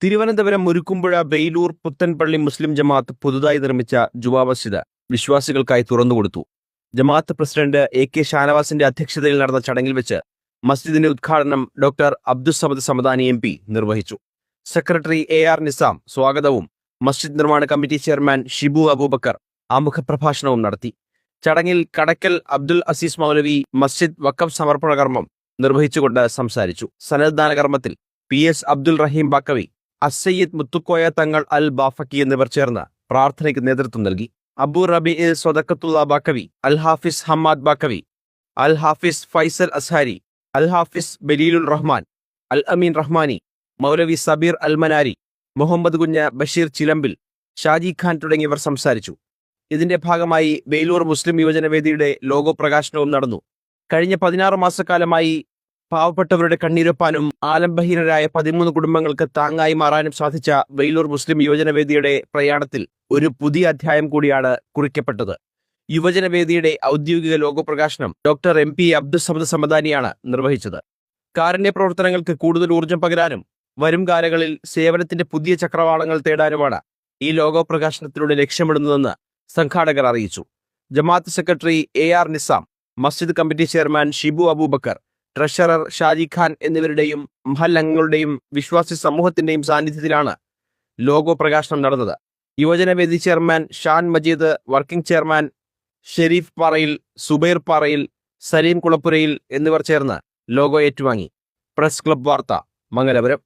തിരുവനന്തപുരം മുരുക്കുമ്പുഴ വെയിലൂർ പുത്തൻപള്ളി മുസ്ലിം ജമാഅത്ത് പുതുതായി നിർമ്മിച്ച ജുമാ മസ്ജിദ് വിശ്വാസികൾക്കായി തുറന്നുകൊടുത്തു. ജമാഅത്ത് president AK ഷാനവാസിന്റെ അധ്യക്ഷതയിൽ നടന്ന ചടങ്ങിൽ വെച്ച് മസ്ജിദിന്റെ ഉദ്ഘാടനം ഡോക്ടർ അബ്ദുസ്സമദ് സമദാനി MP നിർവഹിച്ചു. സെക്രട്ടറി AR നിസാം സ്വാഗതവും മസ്ജിദ് നിർമ്മാണ കമ്മിറ്റി ചെയർമാൻ ഷിബു അബൂബക്കർ ആമുഖ പ്രഭാഷണവും നടത്തി. ചടങ്ങിൽ കടക്കൽ അബ്ദുൽ അസീസ് മൗലവി മസ്ജിദ് വഖഫ് സമർപ്പണ കർമ്മം നിർവഹിച്ചുകൊണ്ട് സംസാരിച്ചു. സനദ്ദാന കർമ്മത്തിൽ PS അബ്ദുൽ റഹീം ബാക്കവി, അസയ്യിദ് മുത്തുക്കോയ തങ്ങൾ അൽ ബാഫക്കി എന്നിവർ ചേർന്ന് പ്രാർത്ഥനയ്ക്ക് നേതൃത്വം നൽകി. അബു റബി സ്വദക്കത്തുള്ള ബാക്കവി, അൽ ഹാഫിസ് ഹമ്മാദ് ബാക്കവി, അൽ ഹാഫിസ് ഫൈസൽ അസ്ഹാരി, അൽ ഹാഫിസ് ബലീലുൽ റഹ്മാൻ, അൽ അമീൻ റഹ്മാനി, മൗലവി സബീർ അൽ മനാരി, മുഹമ്മദ് കുഞ്ഞ് ബഷീർ ചിലമ്പിൽ, ഷാജി ഖാൻ തുടങ്ങിയവർ സംസാരിച്ചു. ഇതിന്റെ ഭാഗമായി വെയിലൂർ മുസ്ലിം യുവജനവേദിയുടെ ലോഗോ പ്രകാശനവും നടന്നു. കഴിഞ്ഞ 16 മാസക്കാലമായി പാവപ്പെട്ടവരുടെ കണ്ണീരൊപ്പാനും ആലംബഹീനരായ 13 കുടുംബങ്ങൾക്ക് താങ്ങായി മാറാനും സാധിച്ച വെയിലൂർ മുസ്ലിം യുവജനവേദിയുടെ പ്രയാണത്തിൽ ഒരു പുതിയ അധ്യായം കൂടിയാണ് കുറിക്കപ്പെട്ടത്. യുവജനവേദിയുടെ ഔദ്യോഗിക ലോഗോ പ്രകാശനം ഡോക്ടർ MP അബ്ദുസ്സമദ് സമദാനിയാണ് നിർവഹിച്ചത്. കാരുണ്യ പ്രവർത്തനങ്ങൾക്ക് കൂടുതൽ ഊർജം പകരാനും വരും കാലങ്ങളിൽ സേവനത്തിന്റെ പുതിയ ചക്രവാളങ്ങൾ തേടാനുമാണ് ഈ ലോഗോ പ്രകാശനത്തിലൂടെ ലക്ഷ്യമിടുന്നതെന്ന് സംഘാടകർ അറിയിച്ചു. ജമാഅത്ത് സെക്രട്ടറി AR നിസാം, മസ്ജിദ് committee chairman Shibu Abubakar, treasurer Shaji Khan എന്നിവരുടെയും മഹൽ അംഗങ്ങളുടെയും വിശ്വാസി സമൂഹത്തിന്റെയും സാന്നിധ്യത്തിലാണ് ലോഗോ പ്രകാശനം നടന്നത്. യുവജനവേദി chairman Shan Majeed, working chairman Sharif Parayil, Zubair പാറയിൽ, സലീം കുളപ്പുരയിൽ എന്നിവർ ചേർന്ന് ലോഗോ ഏറ്റുവാങ്ങി. പ്രസ് ക്ലബ് വാർത്ത, മംഗലപുരം.